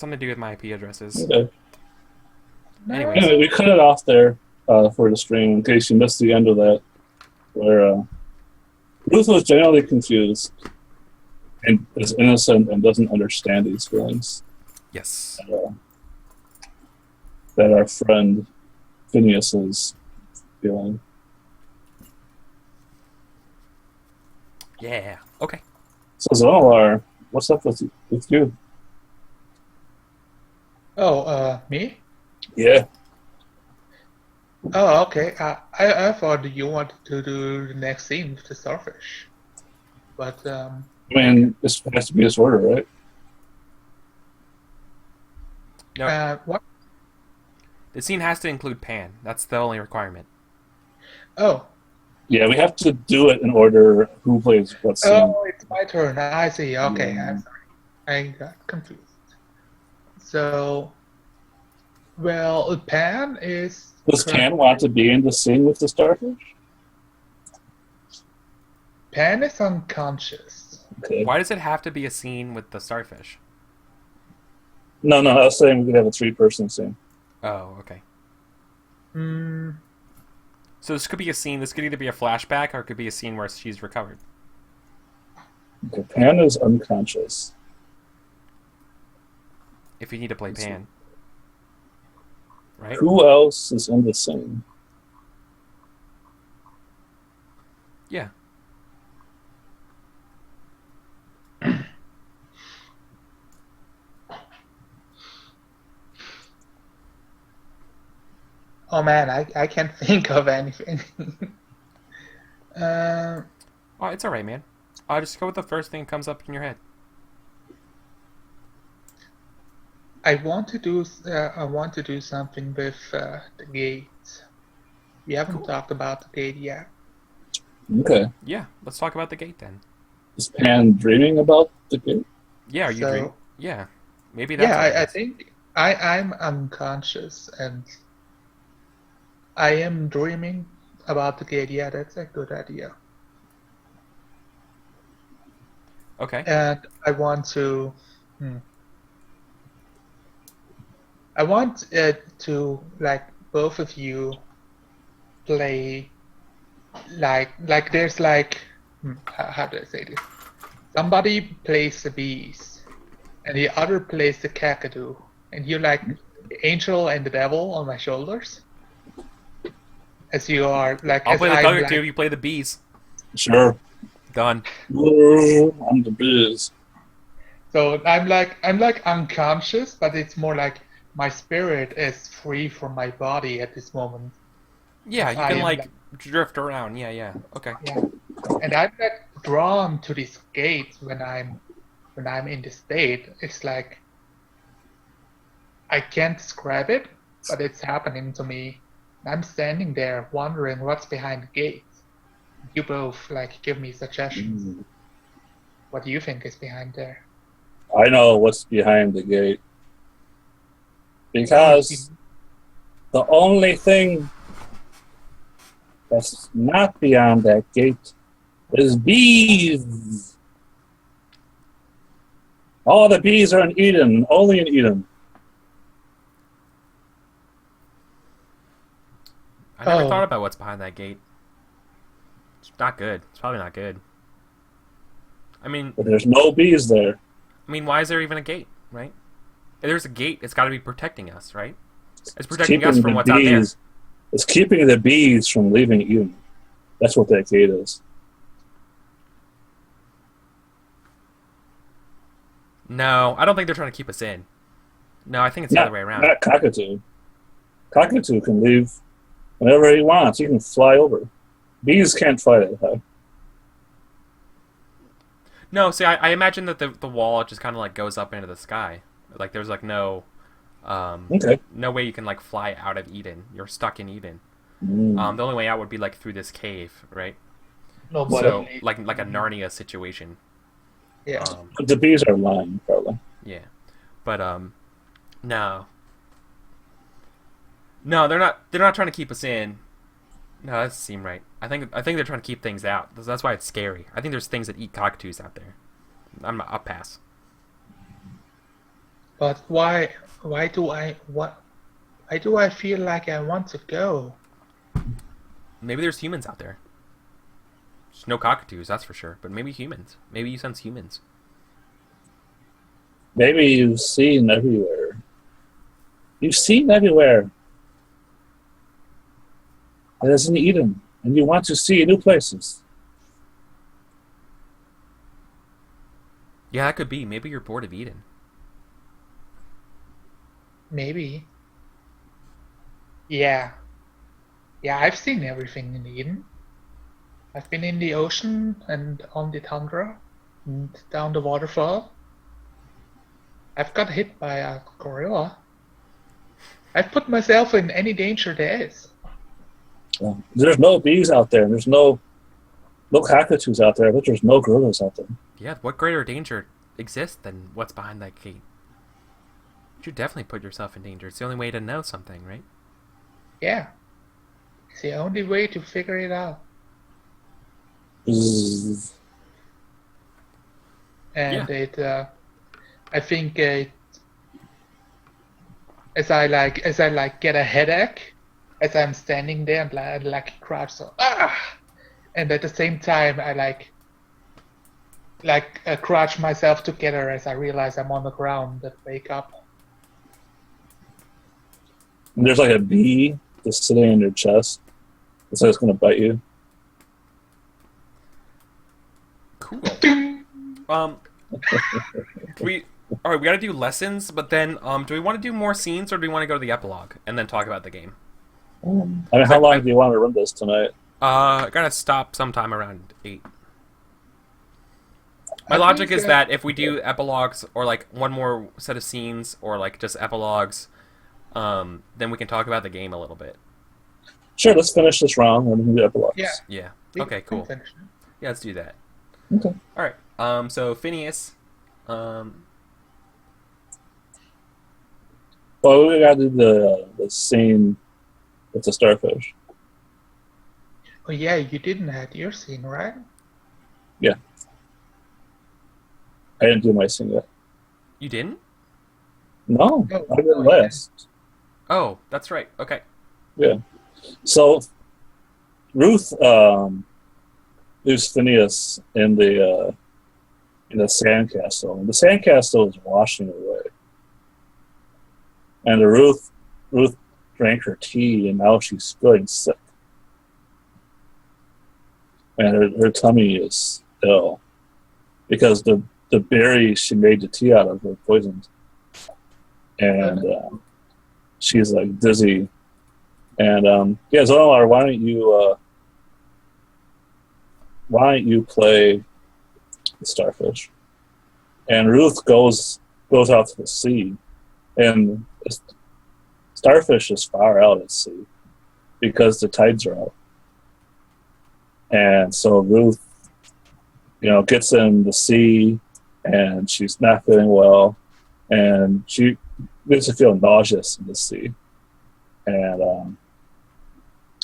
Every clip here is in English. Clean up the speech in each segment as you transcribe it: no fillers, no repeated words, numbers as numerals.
something to do with my IP addresses. Okay. Anyways, Anyway, we cut it off there for the stream in case you missed the end of that, where Ruth was generally confused and is innocent and doesn't understand these feelings yes. that our friend Phineas is feeling. Yeah. Okay. So Zonar, what's up with you? Oh, me? Yeah, Oh, okay. I thought you wanted to do the next scene with the starfish, but I mean, this has to be this order, right? No, what? the scene has to include Pan. That's the only requirement. Oh, Yeah, we have to do it in order who plays what scene. oh, it's my turn. I see. Okay, I'm Yeah. sorry. I got confused. So, well, Pan is Does Pan want to be in the scene with the starfish? Pan is unconscious. Okay. Why does it have to be a scene with the starfish? No, I was saying we could have a three-person scene. Oh, okay. Hmm. So this could be a scene. This could either be a flashback or it could be a scene where she's recovered. Okay, Pan is unconscious. If you need to play Pan, right? Who else is in the scene? Yeah. Oh man, I can't think of anything. uh, Oh, it's all right, man. Just go with the first thing that comes up in your head. I want to do something with the gate. We haven't Cool. talked about the gate yet. Okay. Yeah. Let's talk about the gate then. Is Pan dreaming about the game? Yeah. Are you So dreaming? Yeah. Maybe that's yeah, what it I is. think I'm unconscious and I am dreaming about the gate. Yeah, that's a good idea. Okay. And I want to. Hmm, I want to like both of you play like there's like how do I say this? Somebody plays the bees, and the other plays the kakadu, and you like the angel and the devil on my shoulders, as you are like I'll as play the I'm other two. like. You play the bees. Sure. Done. I'm the biz. So I'm like unconscious, but it's more like my spirit is free from my body at this moment, Yeah. as You I can am like like drift around. Yeah. Yeah. Okay. yeah, and I'm like drawn to this gate when I'm in this state. It's like I can't describe it, but it's happening to me. I'm standing there wondering what's behind the gate. You both like give me suggestions. What do you think is behind there? I know what's behind the gate. Tell me. Because the only thing that's not beyond that gate is bees. All the bees are in Eden, only in Eden. I never thought Oh, about what's behind that gate. It's not good. It's probably not good. I mean, But there's no bees there. why is there even a gate, right? If there's a gate, it's got to be protecting us, right? It's It's protecting us keeping from the what's out there. bees. It's keeping the bees from leaving Eden. That's what that gate is. No, I don't think they're trying to keep us in. No, I think it's the other Not way around. not cockatoo. Cockatoo can leave whenever he wants. He can fly over. Bees can't fly that high. No, see, I imagine that the wall just kind of like goes up into the sky. Like there's like Okay. no way you can like fly out of Eden. You're stuck in Eden. Mm. The only way out would be like through this cave, right? So nobody. like a Narnia situation. Yeah. But the bees are lying, probably. Yeah, but no, no, they're not. They're not trying to keep us in. No, that doesn't seem right. I think they're trying to keep things out. That's why it's scary. I think there's things that eat cockatoos out there. I'll pass. But why do I feel like I want to go? Maybe there's humans out there. There's no cockatoos, that's for sure. But maybe humans. Maybe you sense humans. Maybe you've seen everywhere. You've seen everywhere. It is in Eden, and you want to see new places. Yeah, that could be. Maybe you're bored of Eden. Maybe. Yeah. Yeah, I've seen everything in Eden. I've been in the ocean and on the tundra and down the waterfall. I've got hit by a gorilla. I've put myself in any danger there is. There's no bees out there. There's no cockatoos out there, but there's no gorillas out there. Yeah, what greater danger exists than what's behind that gate? You should definitely put yourself in danger. It's the only way to know something, right? Yeah. It's the only way to figure it out. Bzzz. And I think as I get a headache as I'm standing there and like crouch, so and at the same time I crouch myself together as I realize I'm on the ground and wake up. And there's like a bee just sitting in your chest. It's like it's going to bite you. Cool. We gotta do lessons, but then do we want to do more scenes or do we want to go to the epilogue and then talk about the game? I mean, how long do you want to run this tonight? I gotta stop sometime around 8. My logic is that if we do epilogues or like one more set of scenes or like just epilogues, then we can talk about the game a little bit. Sure, let's finish this round and we can do epilogues. Yeah. Yeah. Okay, cool. Yeah, let's do that. Okay. Alright. So Phineas, Well, we gotta do the scene with the starfish. Oh yeah, you didn't have your scene, right? Yeah. I didn't do my scene yet. you didn't? No, No, I did no, last. Oh, that's right. Okay. Yeah. So Ruth leaves Phineas in the sandcastle. And the sandcastle is washing away. And Ruth drank her tea, and now she's feeling sick. And her tummy is ill because the berries she made the tea out of were poisoned. And she's like dizzy. And Zonar, why don't you play the starfish? And Ruth goes out to the sea, and starfish is far out at sea because the tides are out. And so Ruth, gets in the sea, and she's not feeling well, and she begins to feel nauseous in the sea, and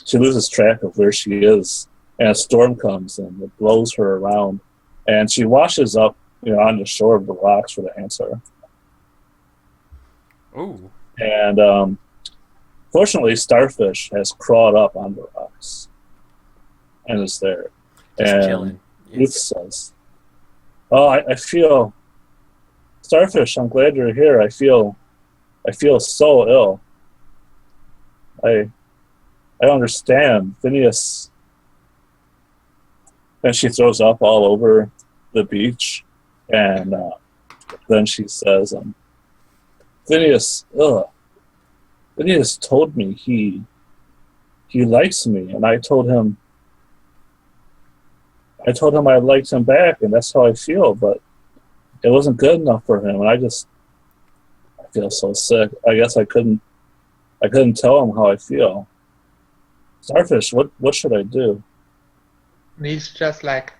she loses track of where she is, and a storm comes and it blows her around, and she washes up, on the shore of the rocks where the ants are. Ooh. And fortunately, starfish has crawled up on the rocks and is there. Just and chilling. Ruth says, "Oh, I feel, starfish. I'm glad you're here. I feel so ill. I understand, Phineas." And she throws up all over the beach, and then she says, Phineas told me he likes me, and I told him I liked him back, and that's how I feel, but it wasn't good enough for him, and I feel so sick. I guess I couldn't tell him how I feel. Starfish, what should I do? And he's just like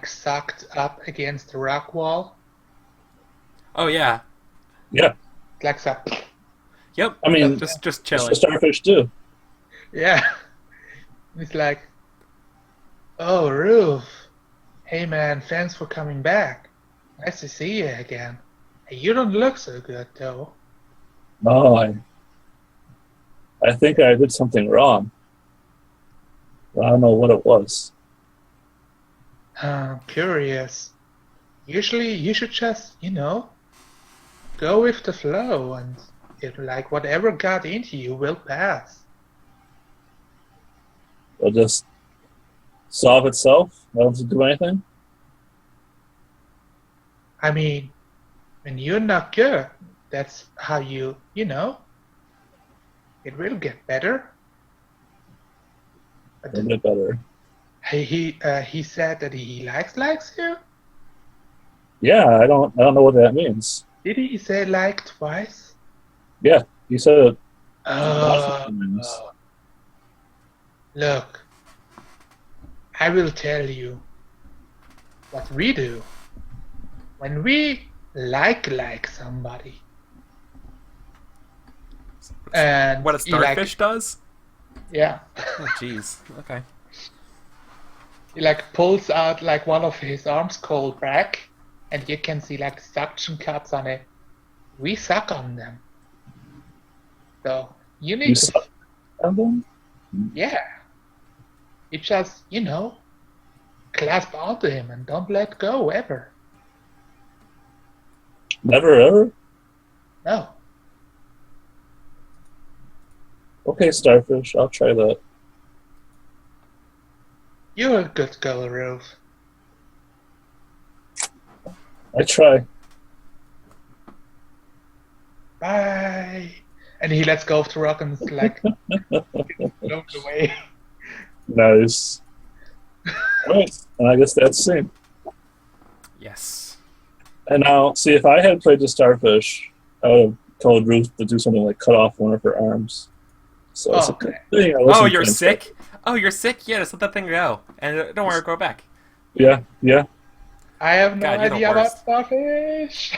sucked up against the rock wall. Oh yeah. Yeah. Like so. Yep. I mean, just That's chilling. what starfish do. Yeah. He's like, "Oh, Ruth. Hey man, thanks for coming back. Nice to see you again. You don't look so good, though. No, I think I did something wrong. I don't know what it was. I'm curious. Usually, you should just, go with the flow, and like whatever got into you will pass. It'll just solve itself. I don't have to do anything. I mean, when you're not good, that's how it will get better. But It'll get better. he said that he likes you. Yeah, I don't know what that means. Did he say like twice? Yeah, you said it lots of Oh, times. look, I will tell you what we do when we like somebody. And What a he, like, starfish does? yeah, Oh, jeez. Okay. he like pulls out like one of his arms called back, and you can see like suction cups on it. We suck on them. So you need You to, suck on them? yeah. You just, clasp onto him and don't let go ever. Never ever? No. Okay, starfish, I'll try that. You're a good girl, Rose. I try. Bye. And he lets go of the rock and is like float away. Nice. Alright, and I guess that's the same. Yes. And now, see, if I had played the starfish, I would have told Ruth to do something like cut off one of her arms. So it's a good thing. I Oh, wasn't you're playing sick? Oh, you're sick? Yeah, just let that thing go. And don't worry, go back. Yeah, yeah. I have no God, you're the idea about worst. starfish.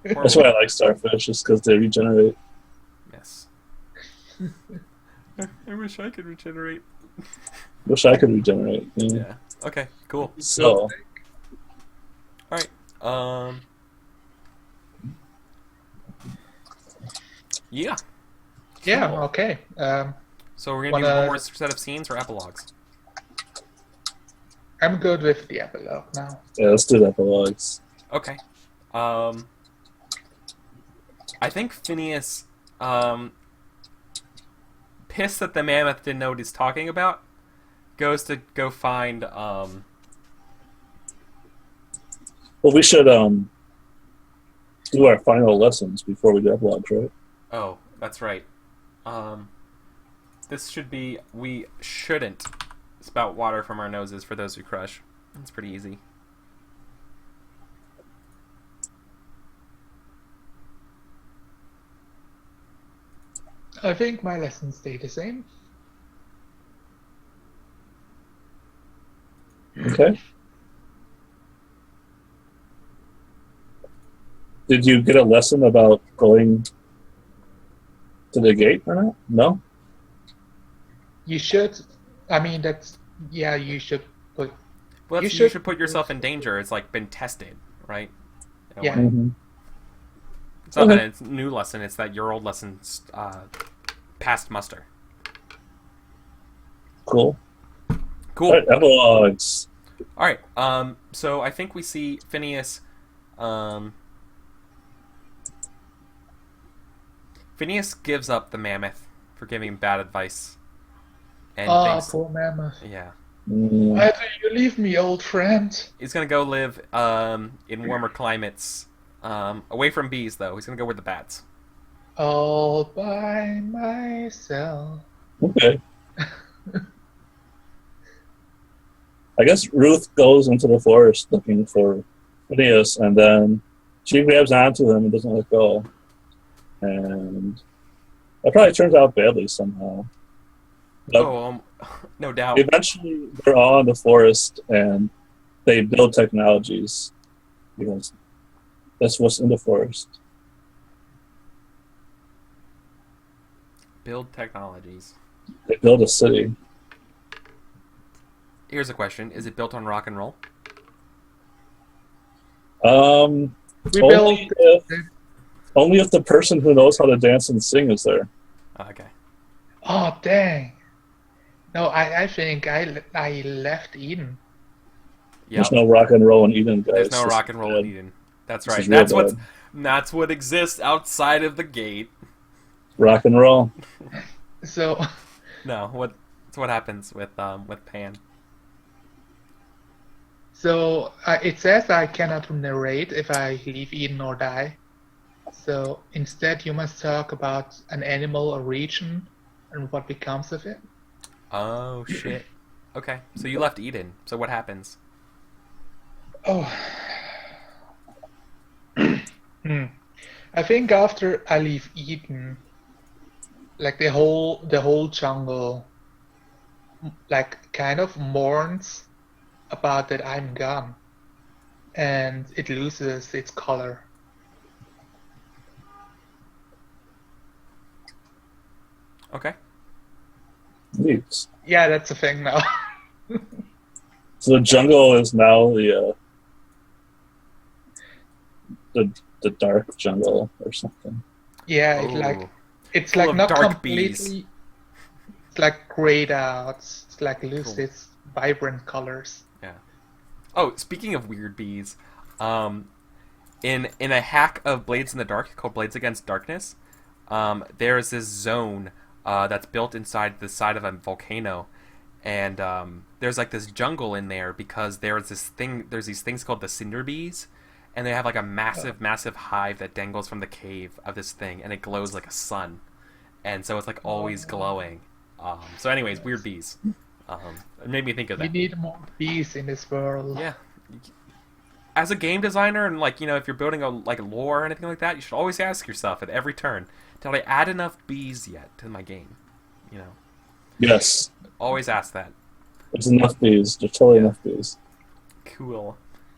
That's why I like starfish, just because they regenerate. Yes. I wish I could regenerate. Wish I could regenerate. Yeah. Yeah. Okay, cool. So, Alright. Yeah. Yeah, Cool. okay. So we're gonna do Wanna- one more set of scenes or epilogues? I'm good with the epilogue now. yeah, let's do the epilogues. Okay. I think Phineas, pissed that the mammoth didn't know what he's talking about, goes to go find, Well, we should do our final lessons before we do epilogues, right? oh, that's right. This should be, we shouldn't spout water from our noses for those who crush. It's pretty easy. I think my lessons stay the same. Okay. Did you get a lesson about going to the gate or not? No? You should. I mean, you should put. Well, You you should should- put yourself in danger. It's like been tested, right? In a Yeah. way. Mm-hmm. It's not Okay. that it's a new lesson, it's that your old lesson's passed muster. Cool. Cool. All right, epilogues. Alright, so I think we see Phineas, Phineas gives up the mammoth for giving bad advice. And Oh, thinks, poor mammoth. yeah. Mm, Why do you leave me, old friend? He's gonna go live, in warmer climates, away from bees, though. He's gonna go with the bats. All by myself. okay. I guess Ruth goes into the forest looking for Phineas, and then she grabs onto him and doesn't let go. And that probably turns out badly somehow. But Oh, no doubt. eventually, they're all in the forest, and they build technologies because that's what's in the forest. Build technologies. They build a city. Here's a question. Is it built on rock and roll? We Only built. Only if the person who knows how to dance and sing is there. Okay. Oh, dang. No, I think I left Eden. There's Yep. no rock and roll in Eden, There's guys. no This rock is and roll in bad. Eden. That's This is right. real bad. That's what exists outside of the gate. Rock and roll. So, No, it's what happens with Pan. so it says I cannot narrate if I leave Eden or die. So instead, you must talk about an animal or region and what becomes of it. Oh shit. Okay, so you left Eden. So what happens? Oh, hmm. I think after I leave Eden, like the whole jungle, like kind of mourns about that I'm gone, and it loses its color. Okay. Neat. Yeah, that's a thing now. So the jungle is now the dark jungle or something. Yeah, Oh, it's full like of not dark bees. completely. It's like grayed out. It's like loses Cool. its vibrant colors. Yeah. Oh, speaking of weird bees, um, in a hack of Blades in the Dark called Blades Against Darkness, there is this zone that's built inside the side of a volcano, and there's like this jungle in there because there's these things called the cinder bees, and they have like a massive hive that dangles from the cave of this thing, and it glows like a sun, and so it's like always glowing. So anyways, weird bees. It made me think of We that. need more bees in this world. Yeah. As a game designer, and like if you're building a lore or anything like that, you should always ask yourself at every turn, did I add enough bees yet to my game? Yes. Always ask that. There's enough bees. There's totally enough bees. Cool.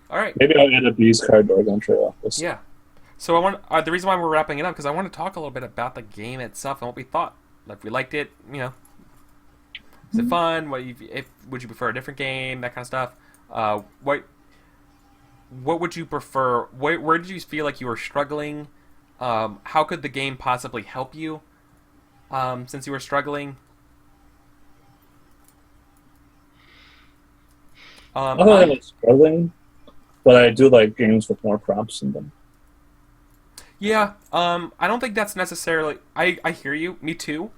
All right. Maybe I'll add a bees card to our Guntree office. Yeah. So the reason why we're wrapping it up because I want to talk a little bit about the game itself and what we thought. Like, if we liked it, is it fun? Would you prefer a different game? That kind of stuff. What would you prefer? Where did you feel like you were struggling? How could the game possibly help you? Since you were struggling. I don't think I'm struggling, but I do like games with more prompts in them. Yeah. I don't think that's necessarily. I hear you. Me too.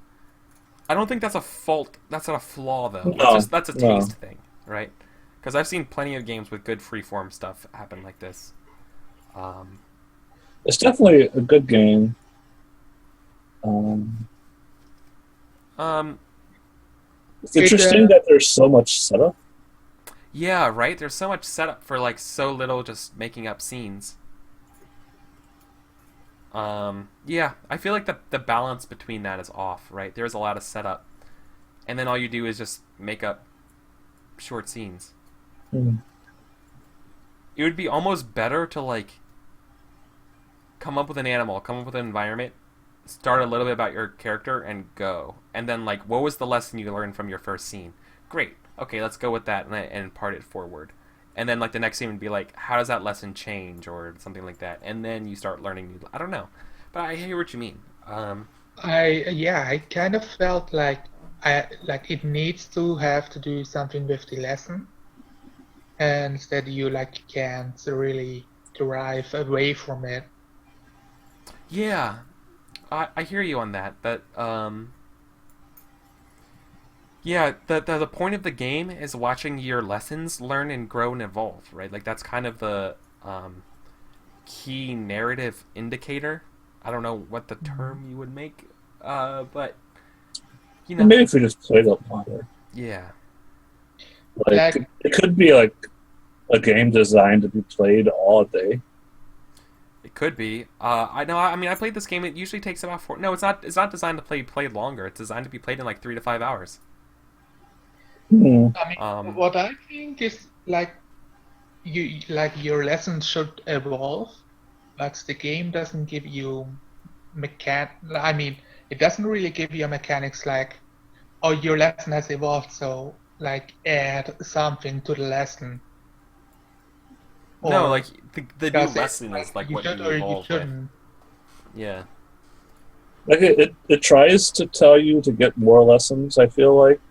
I don't think that's a fault. That's not a flaw, though. No, That's a no. taste thing, right? Because I've seen plenty of games with good freeform stuff happen like this. It's definitely a good game. Um, It's interesting that there's so much setup. yeah, right. There's so much setup for like so little, just making up scenes. Yeah, I feel like the balance between that is off, right? There's a lot of setup, and then all you do is just make up short scenes. Hmm. It would be almost better to like come up with an animal, come up with an environment, start a little bit about your character, and go. And then like, what was the lesson you learned from your first scene? Great. Okay, let's go with that and part it forward. And then like the next scene would be like, how does that lesson change or something like that? And then you start learning new. I don't know, but I hear what you mean. I kind of felt like it needs to have to do something with the lesson, and that you can't really derive away from it. Yeah, I hear you on that. But yeah, the point of the game is watching your lessons learn and grow and evolve, right? Like that's kind of the key narrative indicator. I don't know what the term you would make, but Maybe if we just played up longer. yeah, Like it could be like a game designed to be played all day. it could be. I know. I mean, I played this game. It usually takes about 4. No, it's not. It's not designed to play played longer. It's designed to be played in like 3 to 5 hours. Hmm. I mean, what I think is your lesson should evolve, but the game doesn't give you I mean, it doesn't really give you mechanics like, oh, your lesson has evolved, so add something to the lesson. No, Or like the new does it, lesson is like you what should you or you evolve with. shouldn't. Yeah. Like it tries to tell you to get more lessons. I feel like,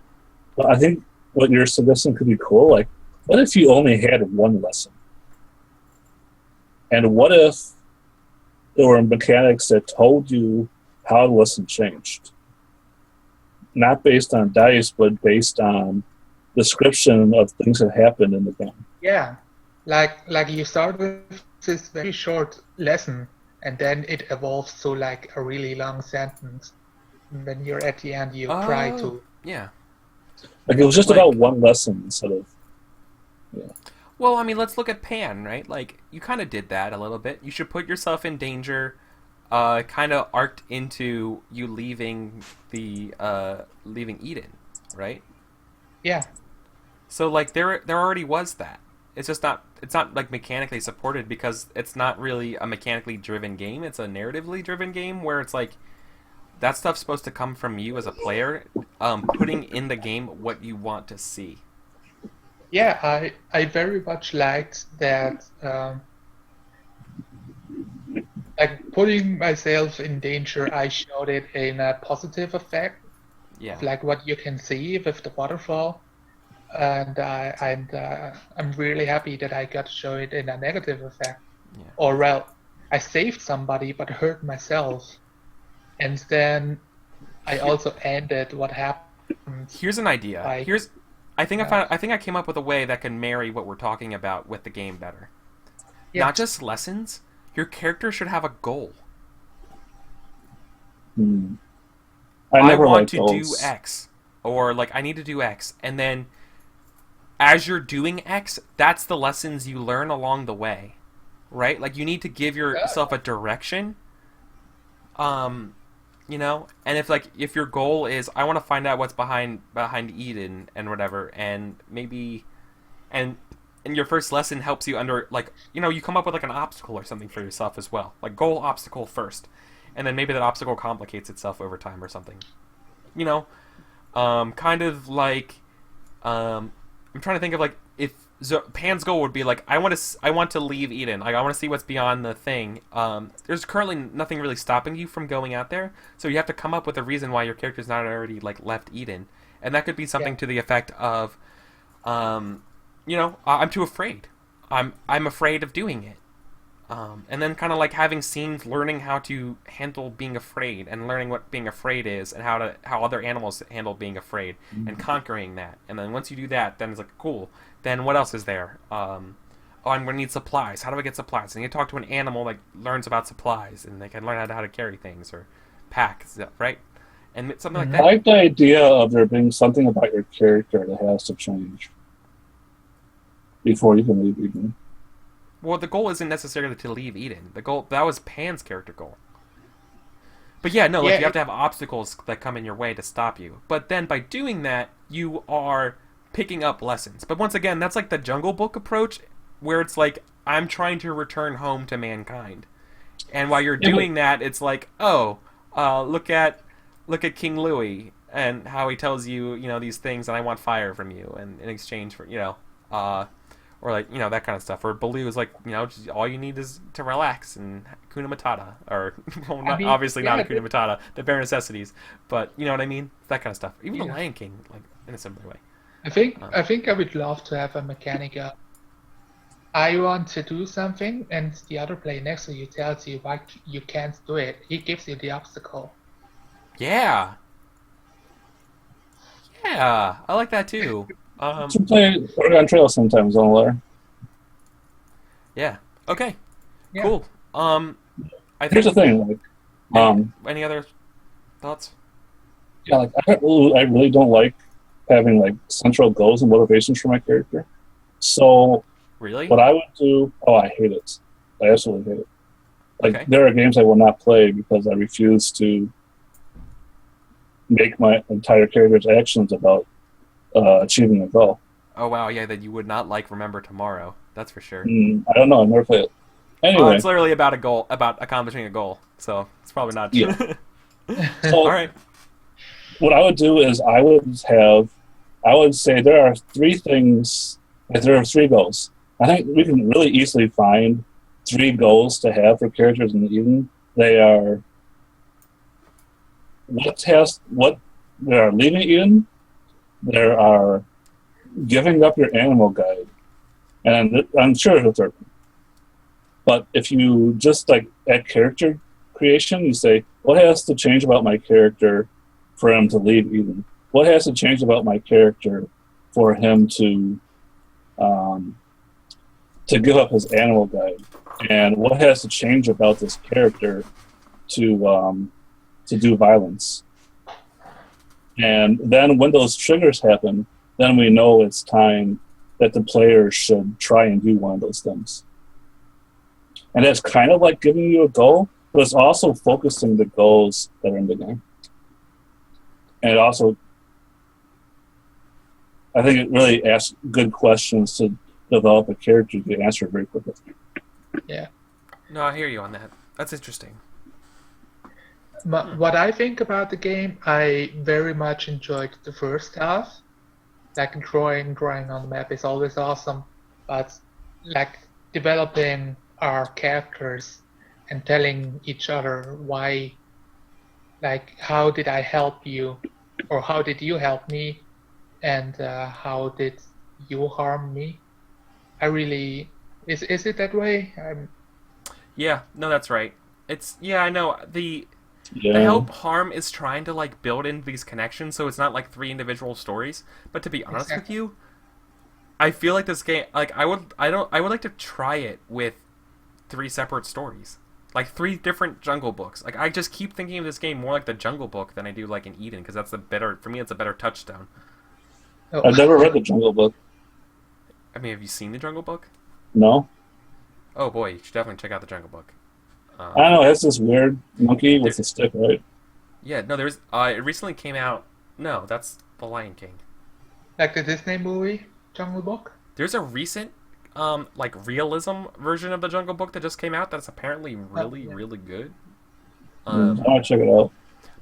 but I think what you're suggesting could be cool. Like, what if you only had one lesson, and what if there were mechanics that told you how the lesson changed, not based on dice, but based on description of things that happened in the game. Yeah, like you start with this very short lesson, and then it evolves to like a really long sentence. And when you're at the end, you try Oh, to. yeah. Like it was just about Like, one lesson instead of yeah. well, I mean, let's look at Pan, right? Like, you kind of did that a little bit. You should put yourself in danger. Kind of arced into you leaving leaving Eden, right? Yeah, So like there already was that. It's not like mechanically supported because it's not really a mechanically driven game. It's a narratively driven game where it's like that stuff's supposed to come from you as a player, putting in the game what you want to see. yeah. I very much liked that. Like putting myself in danger, I showed it in a positive effect Yeah, of like what you can see with the waterfall. I'm really happy that I got to show it in a negative effect. yeah. Or well, I saved somebody but hurt myself, and then I Here, also ended what happened here's an idea. by uh, I think I came up with a way that can marry what we're talking about with the game better. yeah. Not just lessons. Your character should have a goal. Hmm. I I never want liked to do those. X, or like I need to do X, and then as you're doing X, that's the lessons you learn along the way, right? Like you need to give yourself a direction, um, and if your goal is I want to find out what's behind Eden and whatever, and maybe and your first lesson helps you under like you come up with like an obstacle or something for yourself as well, like goal obstacle first, and then maybe that obstacle complicates itself over time or something, you know, kind of like I'm trying to think of like if Pan's goal would be like I want to leave Eden. Like I want to see what's beyond the thing. There's currently nothing really stopping you from going out there, so you have to come up with a reason why your character's not already like left Eden, and that could be something Yeah. to the effect of, I'm too afraid. I'm afraid of doing it. And then kind of like having scenes learning how to handle being afraid and learning what being afraid is and how other animals handle being afraid and conquering that. And then once you do that, then it's like cool. Then what else is there? Oh, I'm gonna need supplies. How do I get supplies? And you talk to an animal that learns about supplies and they can learn how to carry things or pack stuff, right? And something like Mhm. I that. like the idea of there being something about your character that has to change before you can leave Eden. Well, the goal isn't necessarily to leave Eden. The goal that was Pan's character goal. But yeah, no, like Yeah, you have to have obstacles that come in your way to stop you. But then by doing that, you are picking up lessons. But once again, that's like the Jungle Book approach, where it's like I'm trying to return home to mankind, and while you're Yeah, but doing that, it's like, oh, look at King Louis and how he tells you, these things, and I want fire from you, and in exchange for, or like that kind of stuff. Or Baloo is like, just, all you need is to relax and Kuna Matata, or well, I not mean, obviously not yeah, a Kuna Matata, the bare necessities, but you know what I mean, that kind of stuff. Even the yeah. Lion King, like in a similar way. I Um, think I would love to have a mechanic of I want to do something, and the other player next to you tells you why you can't do it. He gives you the obstacle. yeah, yeah, I like that too. to play Oregon Trail sometimes on there. Yeah. Okay. Yeah. Cool. I Here's the think thing, like, any um, any other thoughts? yeah, like I really don't like having like central goals and motivations for my character. So Really? what I would do, oh, I hate it. I absolutely hate it. Like Okay. there are games I will not play because I refuse to make my entire character's actions about achieving a goal. Oh wow, yeah, that you would not like Remember Tomorrow. That's for sure. I don't know. I've never played it. It's Anyway, literally about a goal, about accomplishing a goal. So it's probably not. yeah. All So right. what I would do is I would say there are three things. Like there are three goals. I think we can really easily find three goals to have for characters in Eden. They are what they are leaving Eden. There are giving up your animal guide, and I'm sure it's a third one. But if you just like add character creation, you say, what has to change about my character for him to leave Eden? What has to change about my character for him to give up his animal guide? And what has to change about this character to do violence? And then when those triggers happen, then we know it's time that the player should try and do one of those things. And that's kind of like giving you a goal, but it's also focusing the goals that are in the game. And it also, I think it really asks good questions to develop a character to answer very quickly. Yeah. No, I hear you on that. That's interesting. What I think about the game, I very much enjoyed the first half. Like drawing on the map is always awesome, but like developing our characters and telling each other why, like how did I help you, or how did you help me, and how did you harm me? I really is it that way? Yeah, no, that's right. I know the Yeah. help harm is trying to like build in these connections, so it's not like 3 individual stories. But to be honest with you, I feel like this game, like I would like to try it with 3 separate stories, like 3 different Jungle Books. Like I just keep thinking of this game more like the Jungle Book than I do like in Eden, because that's for me it's a better touchstone. Oh. I've never read the Jungle Book. I mean, have you seen the Jungle Book? No. Oh boy, you should definitely check out the Jungle Book. I don't know. It's this weird monkey with a stick, right? Yeah, no, there's it recently came out. No, that's The Lion King. Like the Disney movie Jungle Book? There's a recent like realism version of the Jungle Book that just came out that's apparently really good. I want to check it out.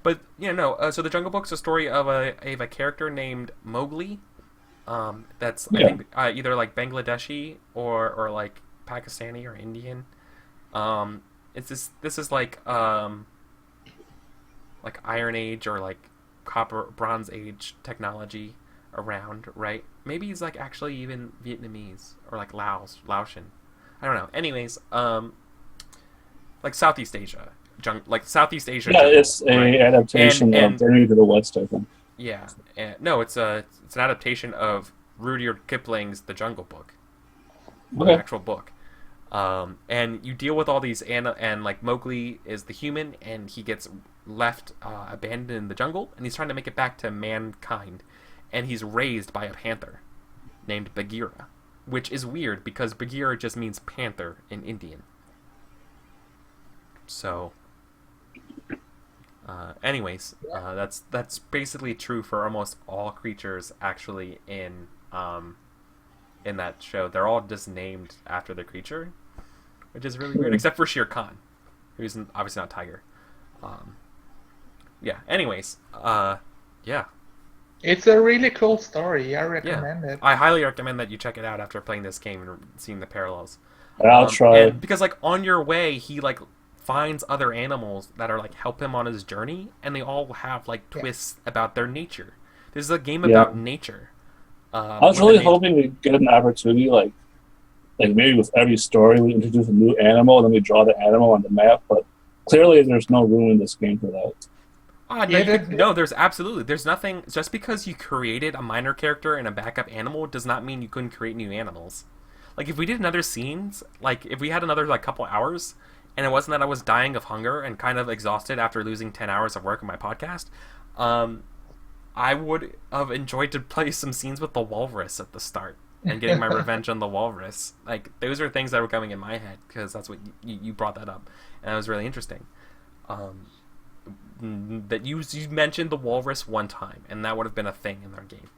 But so the Jungle Book's a story of a character named Mowgli. That's I think either like Bangladeshi or like Pakistani or Indian. This is like Iron Age or like Bronze Age technology around, right? Maybe he's like actually even Vietnamese or like Laotian. I don't know. Anyways, like Southeast Asia. Southeast Asia. Yeah, it's a adaptation of Journey to the West, I think. Yeah. No, it's an adaptation of Rudyard Kipling's The Jungle Book. The actual book. And you deal with all these and like Mowgli is the human, and he gets left abandoned in the jungle, and he's trying to make it back to mankind, and he's raised by a panther named Bagheera, which is weird because Bagheera just means panther in Indian. So anyways, that's basically true for almost all creatures actually in that show. They're all just named after the creature, which is really weird, except for Shere Khan, who's obviously not tiger. Yeah. Anyways, yeah. It's a really cool story. I recommend it. I highly recommend that you check it out after playing this game and seeing the parallels. I'll try. Because like on your way, he like finds other animals that are like help him on his journey, and they all have like twists about their nature. This is a game about nature. I was really hoping we get an opportunity, like maybe with every story we introduce a new animal, and then we draw the animal on the map. But clearly, there's no room in this game for that. No, there's nothing. Just because you created a minor character and a backup animal does not mean you couldn't create new animals. Like if we did another scenes, like if we had another like couple hours, and it wasn't that I was dying of hunger and kind of exhausted after losing 10 hours of work on my podcast, I would have enjoyed to play some scenes with the walrus at the start and getting my revenge on the walrus. Like those are things that were coming in my head because that's what you brought that up, and it was really interesting. That you mentioned the walrus one time, and that would have been a thing in their game.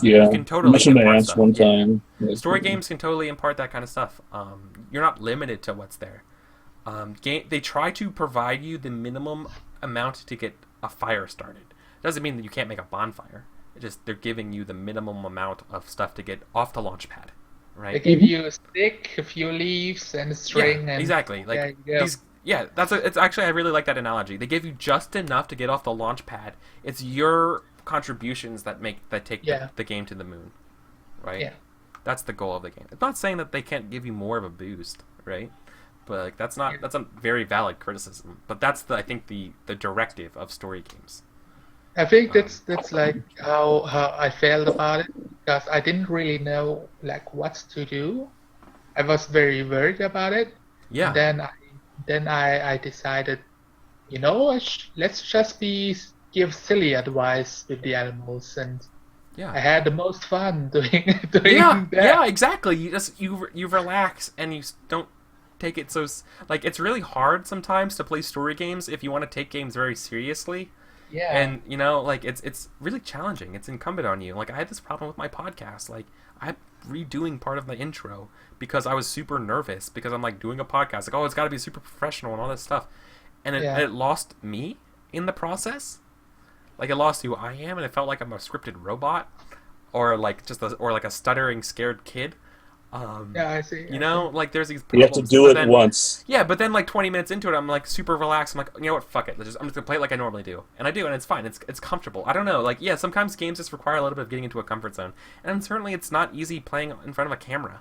You can totally mention the ants one time. Story games can totally impart that kind of stuff. You're not limited to what's there. They try to provide you the minimum amount to get a fire started. It doesn't mean that you can't make a bonfire. They're giving you the minimum amount of stuff to get off the launch pad, right? They give you a stick, a few leaves, and a string. Yeah, exactly. Like Yeah, it's actually I really like that analogy. They give you just enough to get off the launch pad. It's your contributions that take Yeah, the game to the moon, right? yeah. That's the goal of the game. It's not saying that they can't give you more of a boost, right? But like Yeah. that's a very valid criticism. But that's I think the directive of story games. I think Um, that's like how I felt about it because I didn't really know like what to do. I was very worried about it, and yeah, then I decided, let's just be give silly advice with the animals, and yeah. I had the most fun Yeah, doing that. yeah, exactly. You relax and don't take it like it's really hard sometimes to play story games if you want to take games very seriously. Yeah, And like it's really challenging. It's incumbent on you. Like I had this problem with my podcast. Like I'm redoing part of the intro because I was super nervous because I'm like doing a podcast. Like, oh, it's got to be super professional and all this stuff. And yeah, it lost me in the process. Like it lost who I am and it felt like I'm a scripted robot or like or like a stuttering scared kid. Um, yeah. I see. I see. like there's these You have to problems. do But it then once. yeah, but then like 20 minutes into it, I'm like super relaxed. I'm like, you know what? Fuck it. I'm just gonna play it like I normally do, and I do, and it's fine. It's comfortable. I don't know. Like yeah, sometimes games just require a little bit of getting into a comfort zone, and certainly it's not easy playing in front of a camera.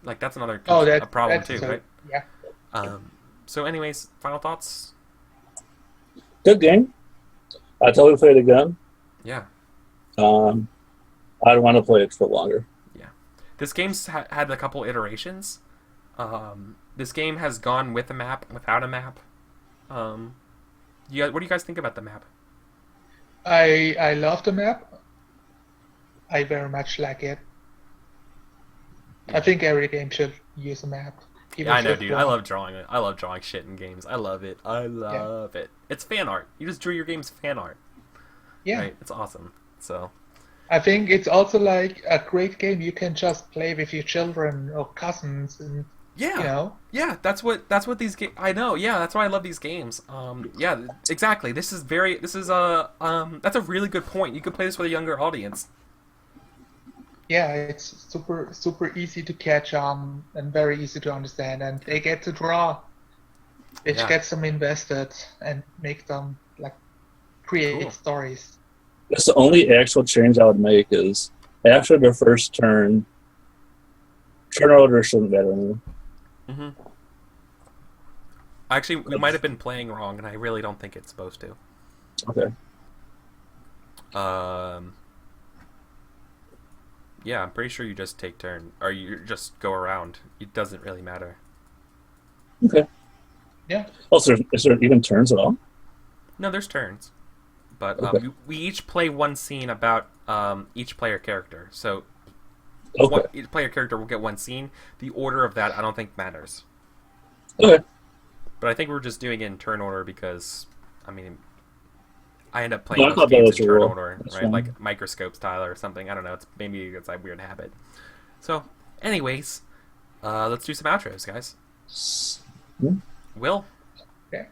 Like that's another Oh, a problem that's too, so. right? Yeah. So anyways, final thoughts. Good game. I totally play it again. Yeah, Um, I'd want to play it for longer. yeah. This game's had a couple iterations. This game has gone with a map, without a map. Um, what do you guys think about the map? I love the map. I very much like it. I Yeah. think every game should use a map, Yeah, even I know, just dude. I one. love drawing it. I love drawing shit in games. I love it. I Yeah, love it. It's fan art. You just drew your game's fan art, yeah. right? It's awesome. So I think it's also like a great game you can just play with your children or cousins, and you yeah, know, yeah. That's what these games. I know. Yeah, that's why I love these games. Yeah, exactly. This is a That's a really good point. You could play this with a younger audience. yeah, it's super easy to catch on and very easy to understand, and they get to draw, which Yeah, gets them invested and make them like create cool. stories. That's the only actual change I would make is after the first turn order shouldn't matter anymore. hmm Actually, we might have been playing wrong, and I really don't think it's supposed to. Okay. Um, yeah, I'm pretty sure you just take turn, or you just go around. It doesn't really matter. Okay. Yeah, Oh, so is there even turns at all? No, there's turns, but Okay. we each play one scene about each player character. So Okay. each player character will get one scene. The order of that I don't think matters, Okay. but I think we're just doing it in turn order because I mean I end up No, playing I most thought that games was in a turn rule. order, That's right? fine. Like microscope style or something. I don't know. Maybe it's a weird habit. So, anyways, let's do some outros, guys. Hmm? Will, yeah.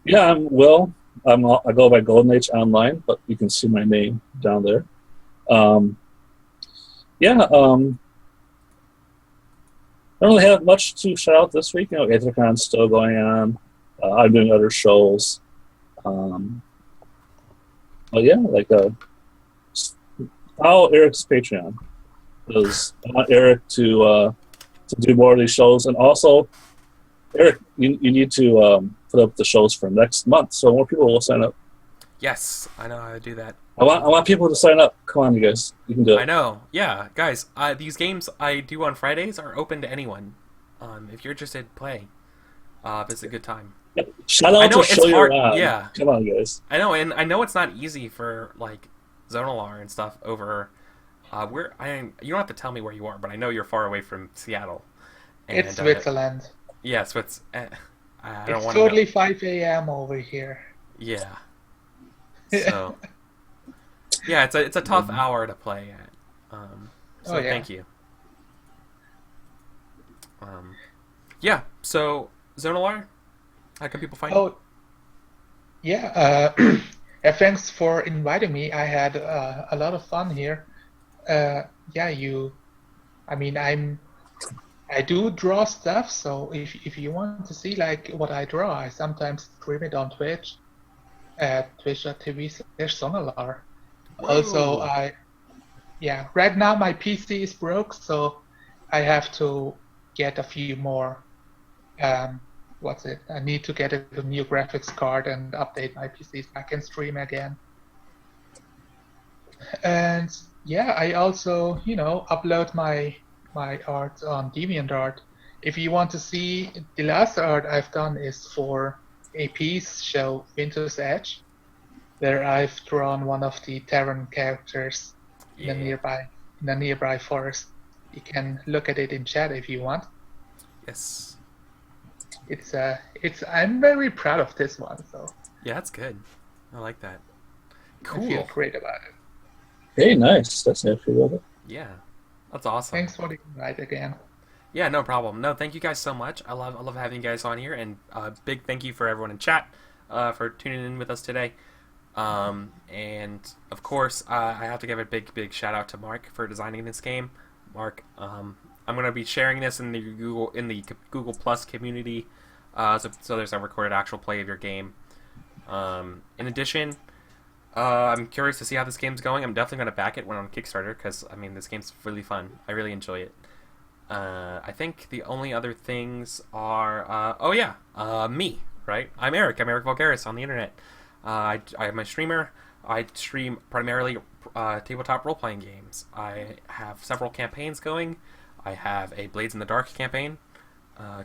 Yeah, I'm Will. I go by Golden Age Online, but you can see my name down there. Um, yeah, I don't really have much to shout out this week. Aethercon's still going on. I'm doing other shows. Um, but yeah, follow Eric's Patreon because I want Eric to do more of these shows, and also Eric, you need to put up the shows for next month so more people will sign up. yes, I know how to do that. I want people to sign up. Come on, you guys, you can do I it. know. Yeah, guys, these games I do on Fridays are open to anyone. If you're interested, play. It's a good time. Shout I out know to it's Show Your hard. Rod. Yeah, Come on, guys. I know, and I know it's not easy for like Zonalar and stuff over. You don't have to tell me where you are, but I know you're far away from Seattle. It's And Switzerland. yeah, so I don't It's want to know. totally 5 a.m. over here. Yeah. So yeah, it's a tough hour to play at. So Oh yeah. thank you. Yeah. So Zonalar, how can people find you? Oh yeah. Thanks for inviting me. I had a lot of fun here. Yeah, I mean, I do draw stuff, so if you want to see like what I draw, I sometimes stream it on Twitch at twitch.tv/Sonalar. Also, Whoa. right now my PC is broke, so I have to get a few more. What's it? I need to get a new graphics card and update my PC so I can stream again. And yeah, I also, upload my art on DeviantArt. If you want to see, the last art I've done is for a piece show Winter's Edge, where I've drawn one of the Terran characters in a Yeah. nearby forest. You can look at it in chat if you want. Yes. I'm very proud of this one, so Yeah, that's good. I like that. I feel Cool. great about it. Hey, nice. That's actually well done. Yeah. That's awesome. Thanks for the invite again. Yeah, no problem. No, thank you guys so much. I love having you guys on here, and big thank you for everyone in chat for tuning in with us today. And of course, I have to give a big shout out to Mark for designing this game. Mark, I'm gonna be sharing this in the Google Plus community, so there's a recorded actual play of your game. In addition, I'm curious to see how this game's going. I'm definitely gonna back it when on Kickstarter because I mean this game's really fun. I really enjoy it. I think the only other things are me, right? I'm Eric Vulgaris on the internet. I'm a streamer. I stream primarily tabletop role-playing games. I have several campaigns going. I have a Blades in the Dark campaign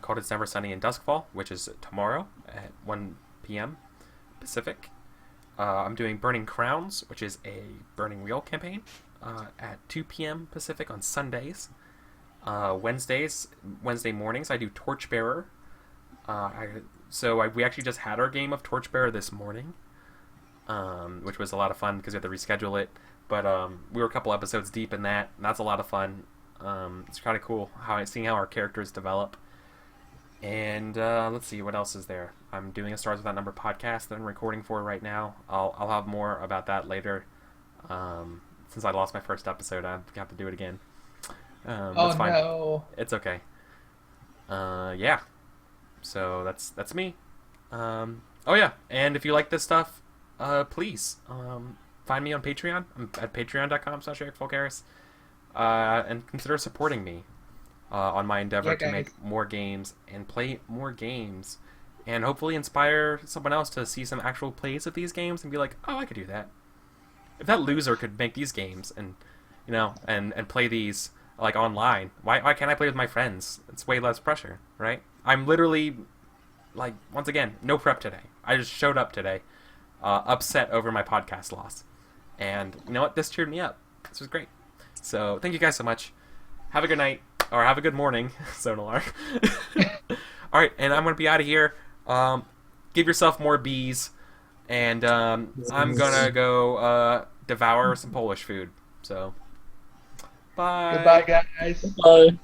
called It's Never Sunny in Duskfall, which is tomorrow at 1 p.m. Pacific. I'm doing Burning Crowns, which is a Burning Wheel campaign at 2 p.m. Pacific on Sundays. Wednesday mornings, I do Torchbearer. We actually just had our game of Torchbearer this morning, which was a lot of fun because we had to reschedule it. But we were a couple episodes deep in that, and that's a lot of fun. It's kind of cool seeing how our characters develop. And let's see, what else is there? I'm doing a Stars Without Number podcast that I'm recording for right now. I'll have more about that later. Since I lost my first episode, I have to do it again. That's fine. No. It's okay. Yeah. So that's me. Oh yeah, and if you like this stuff, please find me on Patreon. I'm at patreon.com/EricVulgaris. And consider supporting me on my endeavor Yeah, to make guys. more games and play more games, and hopefully inspire someone else to see some actual plays of these games and be like, oh, I could do that. If that loser could make these games and and play these like online, why can't I play with my friends? It's way less pressure, right? I'm literally like, once again, no prep today. I just showed up today, upset over my podcast loss, and you know what? This cheered me up. This was great. So thank you guys so much. Have a good night or have a good morning, Sonalar. All right, and I'm gonna be out of here. Give yourself more bees, and I'm gonna go devour some Polish food. So, bye. Goodbye, guys. Bye.